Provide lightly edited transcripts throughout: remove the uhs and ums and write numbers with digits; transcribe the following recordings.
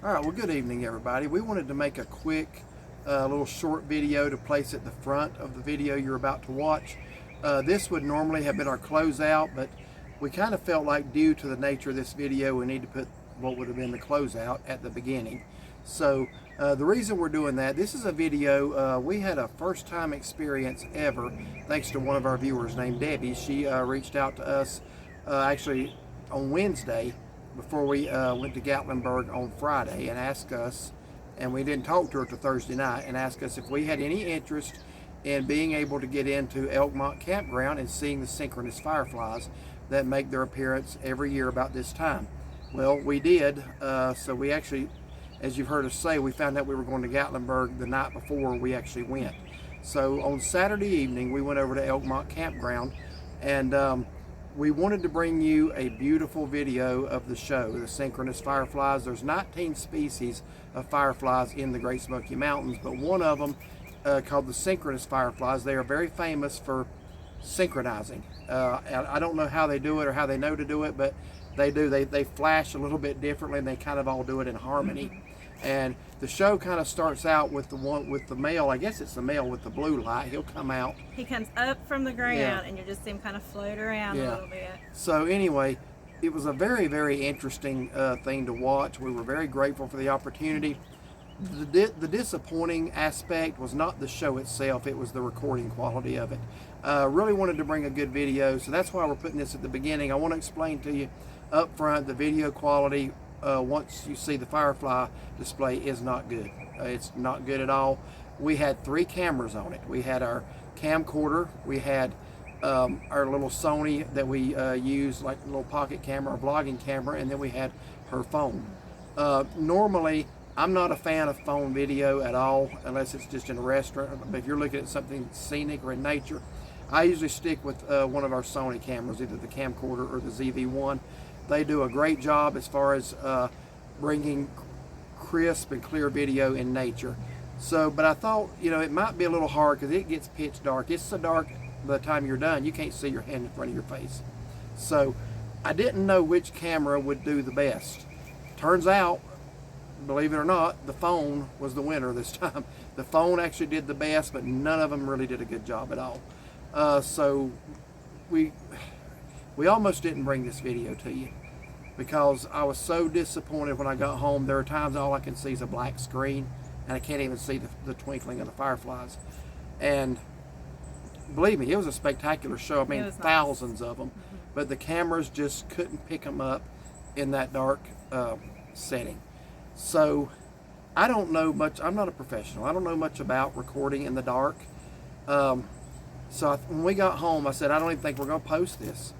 All right, well, good evening, everybody. We wanted to make a quick little short video to place at the front of the video you're about to watch. This would normally have been our closeout, but we kind of felt like due to the nature of this video, we need to put what would have been the closeout at the beginning. So the reason we're doing that, this is a video, we had a first time experience ever, thanks to one of our viewers named Debbie. She reached out to us actually on Wednesday, before we went to Gatlinburg on Friday, and asked us, and we didn't talk to her till Thursday night, and asked us if we had any interest in being able to get into Elkmont Campground and seeing the Synchronous Fireflies that make their appearance every year about this time. Well, we did, so we actually, as you've heard us say, we found out we were going to Gatlinburg the night before we actually went. So on Saturday evening, we went over to Elkmont Campground, and we wanted to bring you a beautiful video of the show, the Synchronous Fireflies. There's 19 species of fireflies in the Great Smoky Mountains, but one of them called the Synchronous Fireflies, they are very famous for synchronizing. I don't know how they do it or how they know to do it, but they do. They flash a little bit differently, and they kind of all do it in harmony. And the show kind of starts out with the one with the male. I guess it's the male with the blue light. He'll come out. He comes up from the ground, and you just see him kind of float around a little bit. So anyway, it was a very, very interesting thing to watch. We were very grateful for the opportunity. The disappointing aspect was not the show itself, it was the recording quality of it. Really wanted to bring a good video, so that's why we're putting this at the beginning. I want to explain to you up front, the video quality once you see the Firefly display is not good. It's not good at all. We had 3 cameras on it. We had our camcorder, we had our little Sony that we use, like a little pocket camera, or vlogging camera, and then we had her phone. Normally, I'm not a fan of phone video at all, unless it's just in a restaurant. But if you're looking at something scenic or in nature, I usually stick with one of our Sony cameras, either the camcorder or the ZV-1. They do a great job as far as bringing crisp and clear video in nature. So, but I thought, you know, it might be a little hard because it gets pitch dark. It's so dark by the time you're done, you can't see your hand in front of your face. So, I didn't know which camera would do the best. Turns out, believe it or not, the phone was the winner this time. The phone actually did the best, but none of them really did a good job at all. So, we almost didn't bring this video to you because I was so disappointed when I got home. There are times all I can see is a black screen, and I can't even see the twinkling of the fireflies. And believe me, it was a spectacular show. I mean, thousands of them, but the cameras just couldn't pick them up in that dark setting. So I don't know much. I'm not a professional. I don't know much about recording in the dark. So when we got home, I said, I don't even think we're going to post this.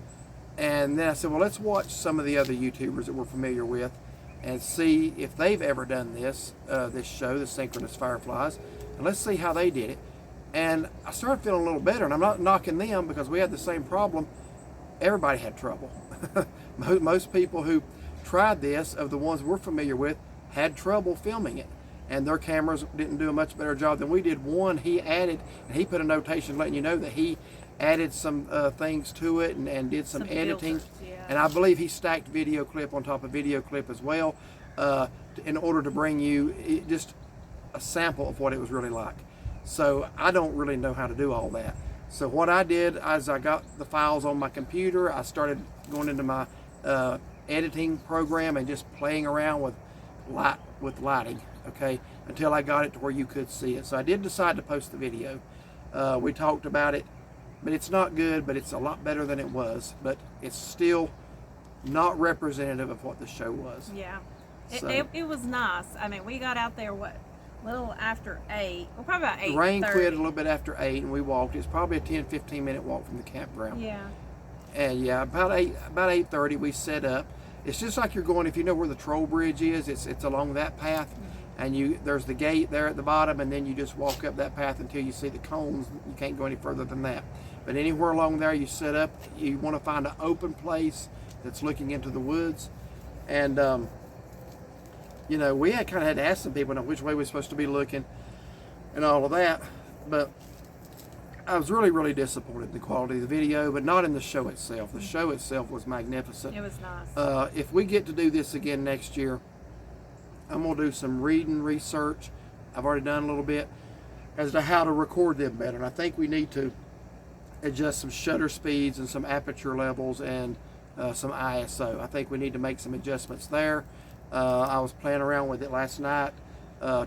And then I said, well, let's watch some of the other YouTubers that we're familiar with and see if they've ever done this show, the Synchronous Fireflies, and let's see how they did it. And I started feeling a little better, and I'm not knocking them because we had the same problem. Everybody had trouble. Most people who tried this, of the ones we're familiar with, had trouble filming it, and their cameras didn't do a much better job than we did. One, he added, and he put a notation letting you know that he added some things to it and did some editing. Filters, yeah. And I believe he stacked video clip on top of video clip as well in order to bring you just a sample of what it was really like. So I don't really know how to do all that. So what I did, as I got the files on my computer, I started going into my editing program and just playing around with lighting, okay, until I got it to where you could see it. So I did decide to post the video. We talked about it, but it's not good, but it's a lot better than it was, but it's still not representative of what the show was. Yeah, So, it was nice. I mean, we got out there, what, a little after 8, well, probably about 8:30. the rain quit a little bit after 8, and we walked. It's probably a 10-15 minute walk from the campground. Yeah. And yeah, about 8:30 we set up. It's just like you're going, if you know where the Troll Bridge is, it's along that path, and there's the gate there at the bottom, and then you just walk up that path until you see the cones. You can't go any further than that. But anywhere along there you set up, you want to find an open place that's looking into the woods. And you know, we kind of had to ask some people which way we're supposed to be looking and all of that, but I was really, really disappointed in the quality of the video, but not in the show itself. The show itself was magnificent. It was nice. If we get to do this again next year, I'm going to do some reading research. I've already done a little bit as to how to record them better. And I think we need to adjust some shutter speeds and some aperture levels and some ISO. I think we need to make some adjustments there. I was playing around with it last night,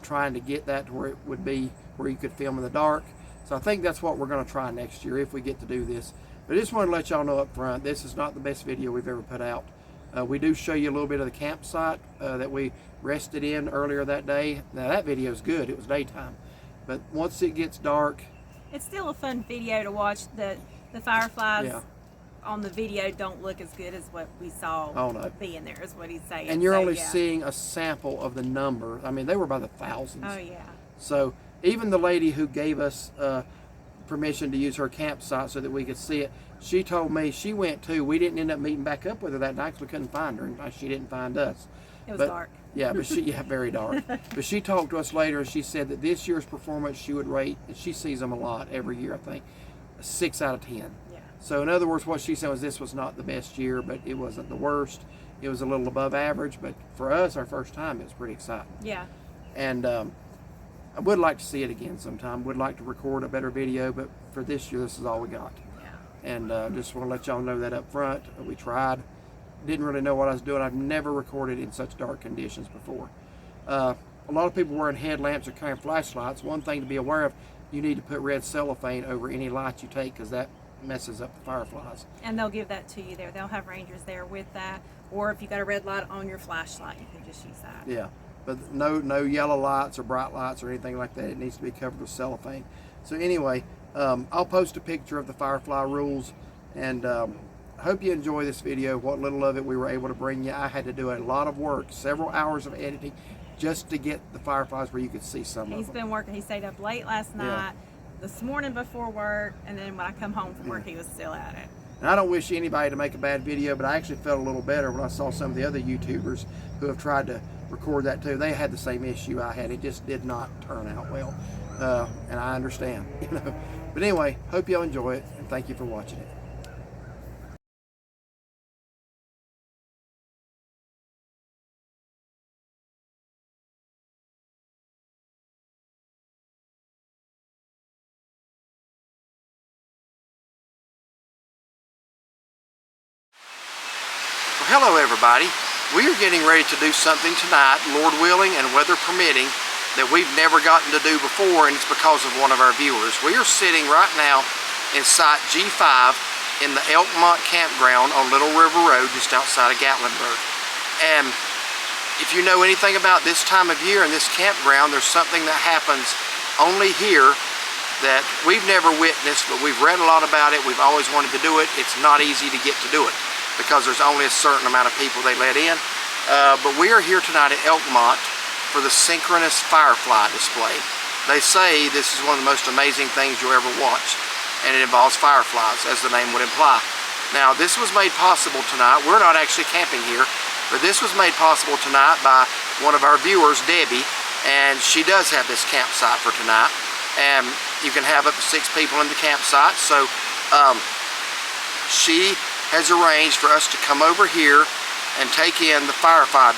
trying to get that to where it would be where you could film in the dark. So I think that's what we're going to try next year if we get to do this. But I just want to let y'all know up front, this is not the best video we've ever put out. We do show you a little bit of the campsite that we rested in earlier that day. Now that video is good, it was daytime. But once it gets dark, it's still a fun video to watch. The fireflies on the video don't look as good as what we saw being there, is what he's saying. And you're only seeing a sample of the number. I mean, they were by the thousands. Oh yeah. So even the lady who gave us permission to use her campsite so that we could see it, she told me she went too. We didn't end up meeting back up with her that night because we couldn't find her, and she didn't find us. It was dark. Yeah, but very dark. But she talked to us later, and she said that this year's performance she would rate, and she sees them a lot every year, I think, 6 out of 10. Yeah. So in other words, what she said was this was not the best year, but it wasn't the worst. It was a little above average, but for us, our first time, it was pretty exciting. Yeah. And I would like to see it again sometime. Would like to record a better video, but for this year, this is all we got. Yeah. And just want to let y'all know that up front. We tried. Didn't really know what I was doing. I've never recorded in such dark conditions before. A lot of people wearing headlamps or carrying flashlights. One thing to be aware of, you need to put red cellophane over any light you take because that messes up the fireflies. And they'll give that to you there. They'll have rangers there with that. Or if you got a red light on your flashlight, you can just use that. Yeah, but no yellow lights or bright lights or anything like that. It needs to be covered with cellophane. So anyway, I'll post a picture of the Firefly rules, and I hope you enjoy this video. What little of it we were able to bring you. I had to do a lot of work, several hours of editing, just to get the fireflies where you could see some of them. He's been working. He stayed up late last night, this morning before work, and then when I come home from work, he was still at it. And I don't wish anybody to make a bad video, but I actually felt a little better when I saw some of the other YouTubers who have tried to record that too. They had the same issue I had. It just did not turn out well, and I understand. But anyway, hope y'all enjoy it, and thank you for watching it. Well, hello everybody. We are getting ready to do something tonight, Lord willing and weather permitting, that we've never gotten to do before, and it's because of one of our viewers. We are sitting right now in site G5 in the Elkmont Campground on Little River Road just outside of Gatlinburg. And if you know anything about this time of year and this campground, there's something that happens only here that we've never witnessed, but we've read a lot about it. We've always wanted to do it. It's not easy to get to do it because there's only a certain amount of people they let in. But we are here tonight at Elkmont for the Synchronous Firefly display. They say this is one of the most amazing things you'll ever watch, and it involves fireflies, as the name would imply. Now, this was made possible tonight. We're not actually camping here, but this was made possible tonight by one of our viewers, Debbie, and she does have this campsite for tonight. And you can have up to 6 people in the campsite. So she has arranged for us to come over here and take in the Firefly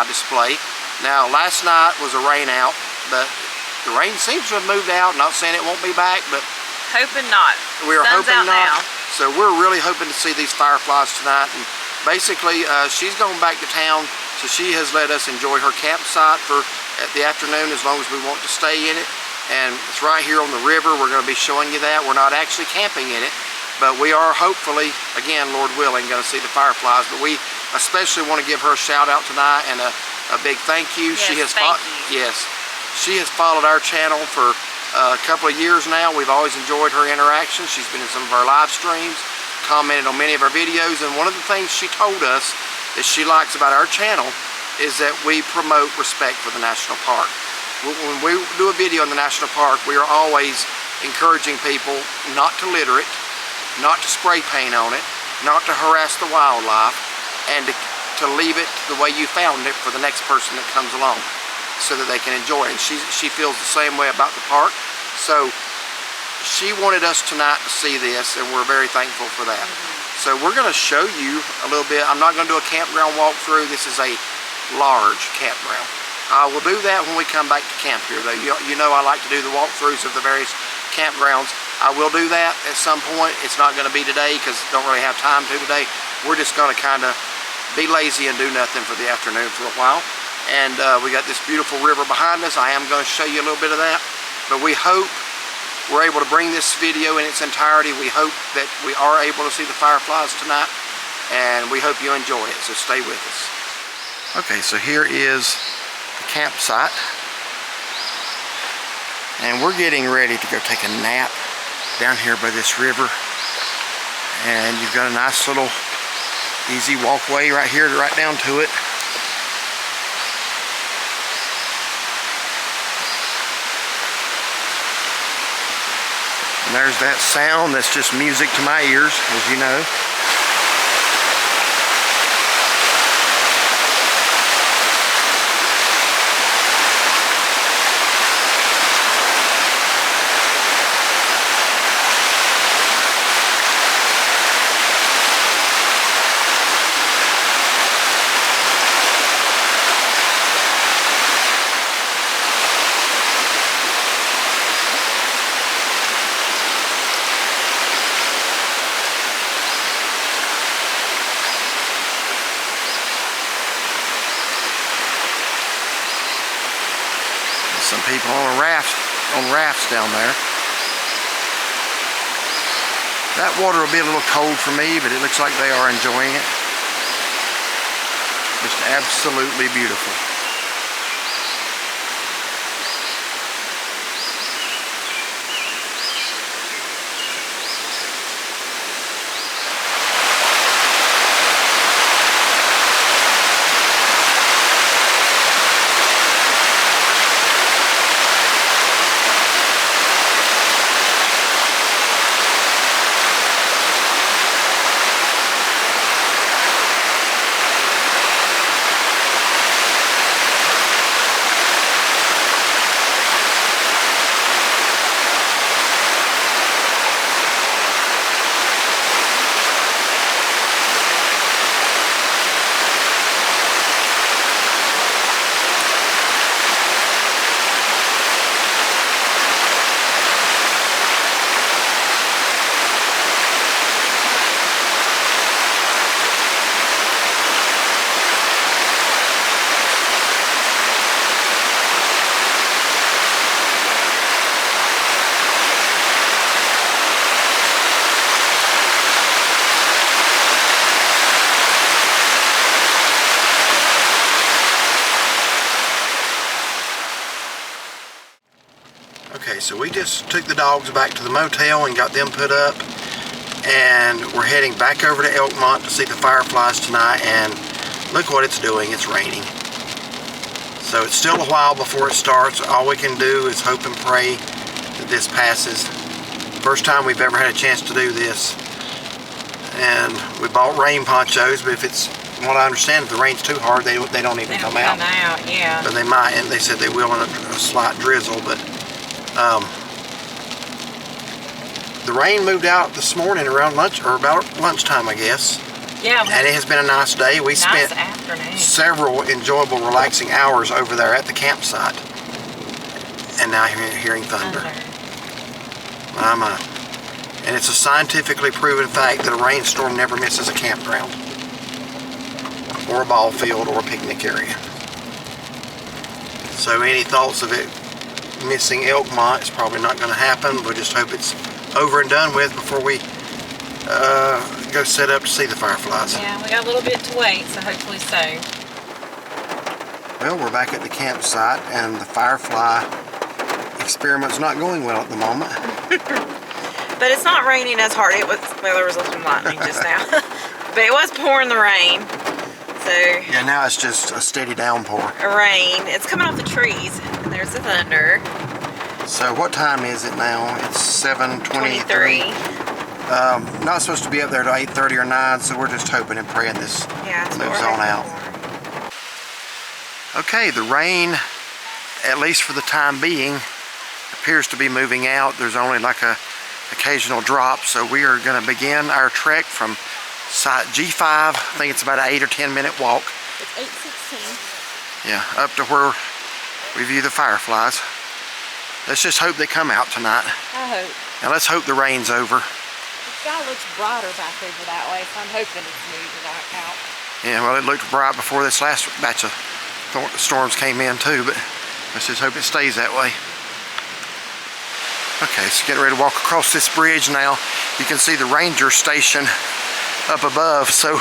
display. Now, last night was a rain out, but the rain seems to have moved out. Not saying it won't be back, but hoping not. We're hoping not. So we're really hoping to see these fireflies tonight. And basically, she's going back to town, so she has let us enjoy her campsite for the afternoon as long as we want to stay in it. And it's right here on the river. We're going to be showing you that. We're not actually camping in it, but we are hopefully, again, Lord willing, going to see the fireflies. But we especially want to give her a shout out tonight and a big thank you. Yes, She has followed our channel for a couple of years now. We've always enjoyed her interaction. She's been in some of our live streams, commented on many of our videos, and one of the things she told us that she likes about our channel is that we promote respect for the national park. When we do a video in the national park, we are always encouraging people not to litter it, not to spray paint on it, not to harass the wildlife, and to leave it the way you found it for the next person that comes along so that they can enjoy it. And she feels the same way about the park. So she wanted us tonight to see this, and we're very thankful for that. So we're going to show you a little bit. I'm not going to do a campground walkthrough. This is a large campground. We'll do that when we come back to camp here, though. You know I like to do the walkthroughs of the various campgrounds. I will do that at some point. It's not going to be today because don't really have time to today. We're just going to kind of be lazy and do nothing for the afternoon for a while. And we got this beautiful river behind us. I am going to show you a little bit of that. But we hope we're able to bring this video in its entirety. We hope that we are able to see the fireflies tonight. And we hope you enjoy it. So stay with us. Okay, so here is the campsite. And we're getting ready to go take a nap down here by this river. And you've got a nice little easy walkway right here right down to it. And there's that sound that's just music to my ears, as you know. Some people on rafts down there. That water will be a little cold for me, but it looks like they are enjoying it. Just absolutely beautiful. Okay, so we just took the dogs back to the motel and got them put up, and we're heading back over to Elkmont to see the fireflies tonight, and look what it's doing. It's raining. So it's still a while before it starts. All we can do is hope and pray that this passes. First time we've ever had a chance to do this. And we bought rain ponchos, but if it's, from what I understand, if the rain's too hard, they don't even come out. Yeah. But they might, and they said they will in a slight drizzle, but the rain moved out this morning around lunch, or about lunchtime, I guess. Yeah. And it has been a nice day. We spent several enjoyable, relaxing hours over there at the campsite. And now hearing thunder. My. And it's a scientifically proven fact that a rainstorm never misses a campground, or a ball field, or a picnic area. So any thoughts of it missing Elkmont is probably not going to happen. We'll just hope it's over and done with before we go set up to see the fireflies. Yeah, we got a little bit to wait, so hopefully so. Well, we're back at the campsite, and the firefly experiment's not going well at the moment. But it's not raining as hard. It was, well, there was some lightning just now. But it was pouring the rain. So yeah, now it's just a steady downpour. Rain. It's coming off the trees. And there's the thunder. So what time is it now? It's 7:23. Not supposed to be up there till 8:30 or 9, so we're just hoping and praying this moves on out. Okay, the rain, at least for the time being, appears to be moving out. There's only like a occasional drop, so we are going to begin our trek from site G5. I think it's about an 8 or 10 minute walk. It's 8:16. Yeah, up to where we view the fireflies. Let's just hope they come out tonight. I hope. Now let's hope the rain's over. The sky looks brighter back over that way, so I'm hoping it's moving out. Yeah, well, it looked bright before this last batch of storms came in too, but let's just hope it stays that way. Okay, so getting ready to walk across this bridge now. You can see the ranger station up above. So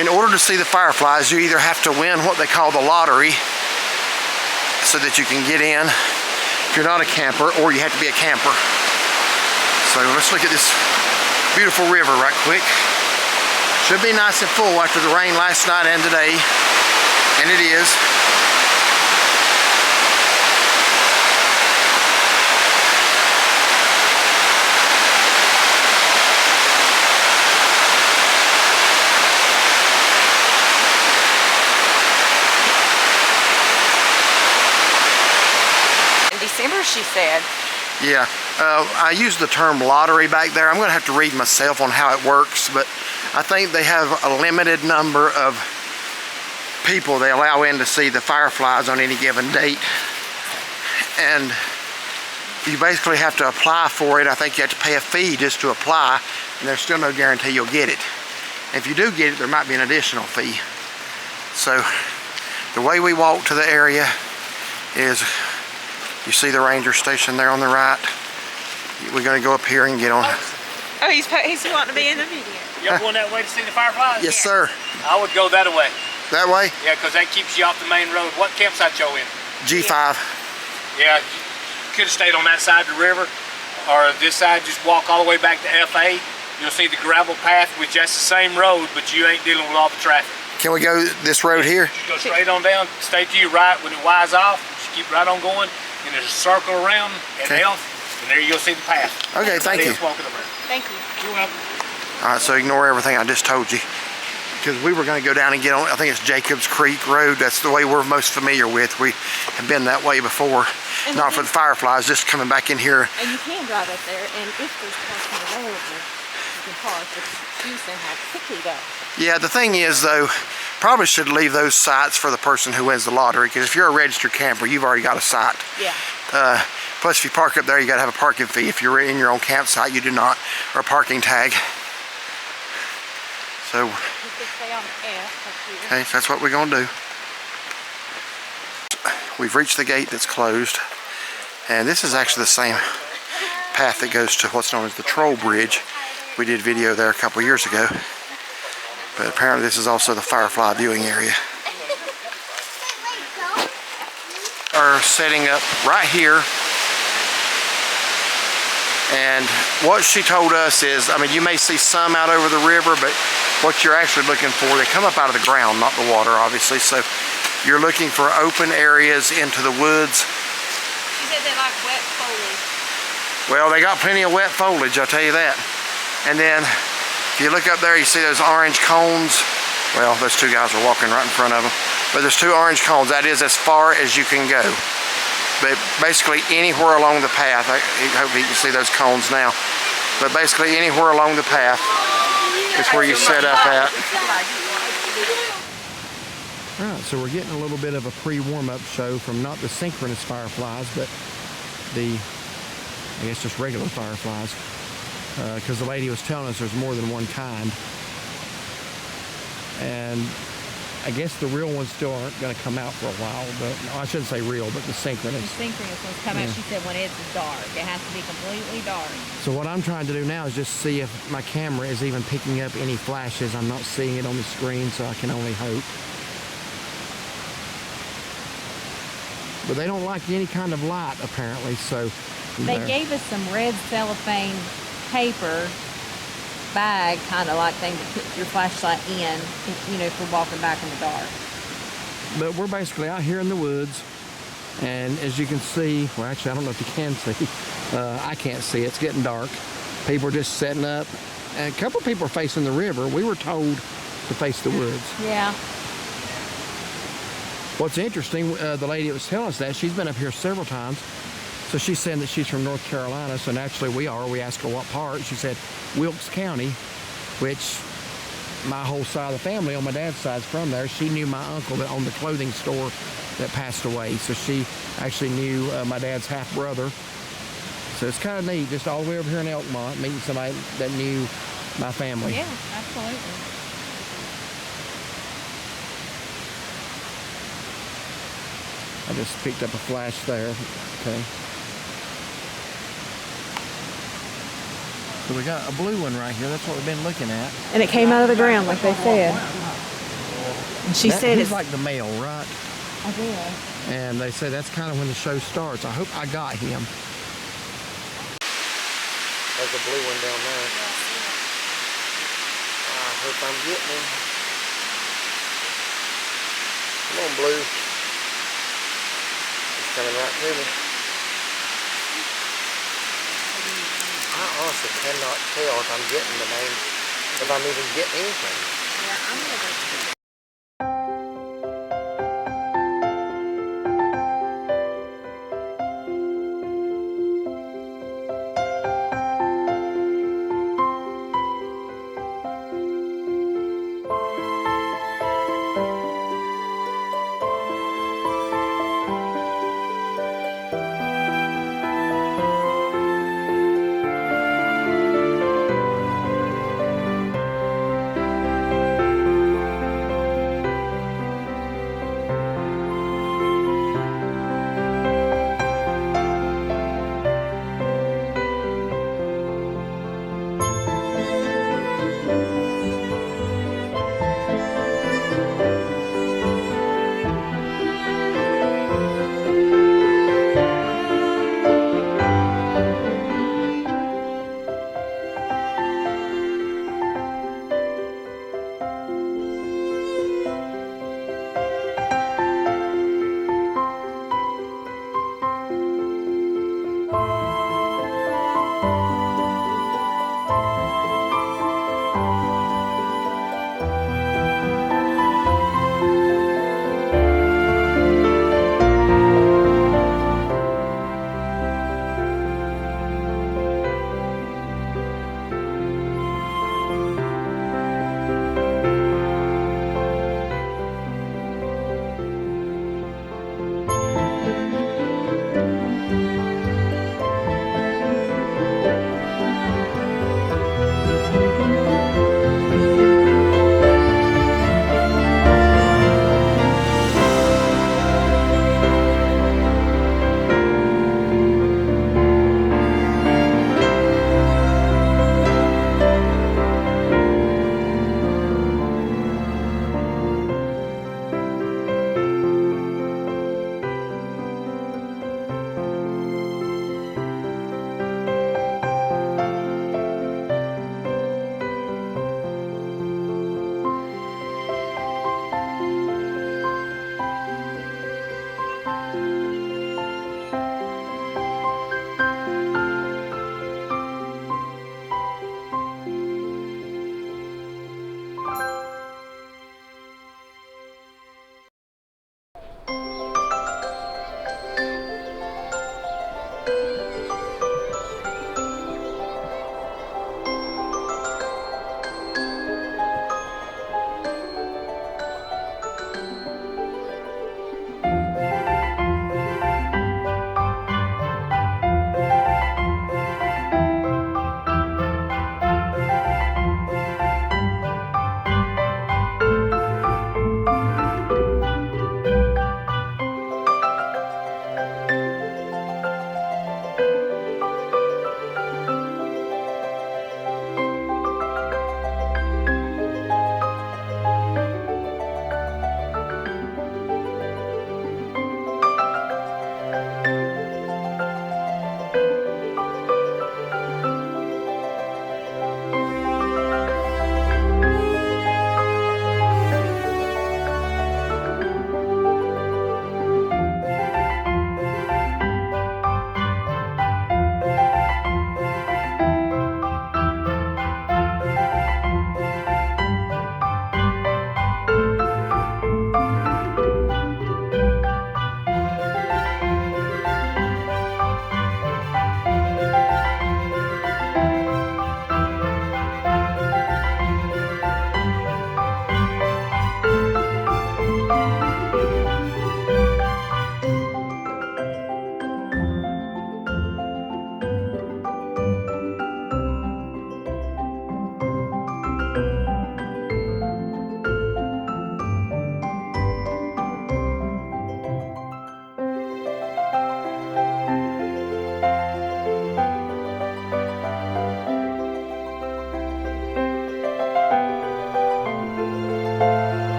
in order to see the fireflies, you either have to win what they call the lottery so that you can get in if you're not a camper, or you have to be a camper. So let's look at this beautiful river right quick. Should be nice and full after the rain last night and today, and it is. December, she said. Yeah, I used the term lottery back there. I'm going to have to read myself on how it works, but I think they have a limited number of people they allow in to see the fireflies on any given date. And you basically have to apply for it. I think you have to pay a fee just to apply, and there's still no guarantee you'll get it. If you do get it, there might be an additional fee. So the way we walk to the area is, you see the ranger station there on the right. We're going to go up here and get on. Oh, he's wanting to be in the video. You're going that way to see the fireflies? Yes, sir. I would go that way. That way? Yeah, because that keeps you off the main road. What campsite y'all in? G5. Yeah, you could have stayed on that side of the river, or this side, just walk all the way back to FA. You'll see the gravel path, which that's the same road, but you ain't dealing with all the traffic. Can we go this road here? Just go straight on down, stay to your right. When it winds off, just keep right on going. And there's a circle around at Elf, and there you'll see the path. Okay, thank you. Thank you. You're welcome. All right, so ignore everything I just told you, because we were going to go down and get on, I think it's Jacobs Creek Road. That's the way we're most familiar with. We have been that way before. And not for the fireflies, just coming back in here. And you can drive up there, and if there's parking available, you can park, but you can have picky though. Yeah, the thing is though, probably should leave those sites for the person who wins the lottery, because if you're a registered camper, you've already got a site. Yeah. Plus, if you park up there, you got to have a parking fee. If you're in your own campsite, you do not, or a parking tag. So, okay, so that's what we're going to do. We've reached the gate that's closed, and this is actually the same path that goes to what's known as the Troll Bridge. We did video there a couple years ago, but apparently this is also the Firefly viewing area. Are setting up right here, and what she told us is, I mean, you may see some out over the river, but what you're actually looking for, they come up out of the ground, not the water, obviously, so you're looking for open areas into the woods. She said they like wet foliage. Well, they got plenty of wet foliage, I'll tell you that. And then if you look up there, you see those orange cones. Well, those two guys are walking right in front of them. But there's two orange cones. That is as far as you can go. But basically anywhere along the path, I hope you can see those cones now. But basically anywhere along the path is where you set up at. Alright, so we're getting a little bit of a pre-warm-up show from not the Synchronous Fireflies, but the, I guess, just regular fireflies. Because the lady was telling us there's more than one kind. And I guess the real ones still aren't going to come out for a while, but no, I shouldn't say real, but the synchronous. The synchronous ones come out, she said, when it's dark. It has to be completely dark. So what I'm trying to do now is just see if my camera is even picking up any flashes. I'm not seeing it on the screen, so I can only hope. But they don't like any kind of light, apparently, so... They gave us some red cellophane paper bag kind of like thing to put your flashlight in, you know, if we're walking back in the dark. But we're basically out here in the woods, and as you can see, well, actually, I don't know if you can see. I can't see. It's getting dark. People are just setting up. And a couple of people are facing the river. We were told to face the woods. Yeah. What's interesting, the lady that was telling us that, she's been up here several times. So she's saying that she's from North Carolina, so naturally we are. We asked her what part. She said Wilkes County, which my whole side of the family on my dad's side is from there. She knew my uncle that owned the clothing store that passed away. So she actually knew my dad's half brother. So it's kind of neat, just all the way over here in Elkmont, meeting somebody that knew my family. Yeah, absolutely. I just picked up a flash there. Okay. So we got a blue one right here. That's what we've been looking at. And it came out of the ground, like they said. And she said he's it's like the male, right? I did. And they say that's kind of when the show starts. I hope I got him. There's a blue one down there. I hope I'm getting him. Come on, blue. He's coming right to me. I honestly cannot tell if I'm getting the name, if I'm even getting anything. Yeah, I'm gonna go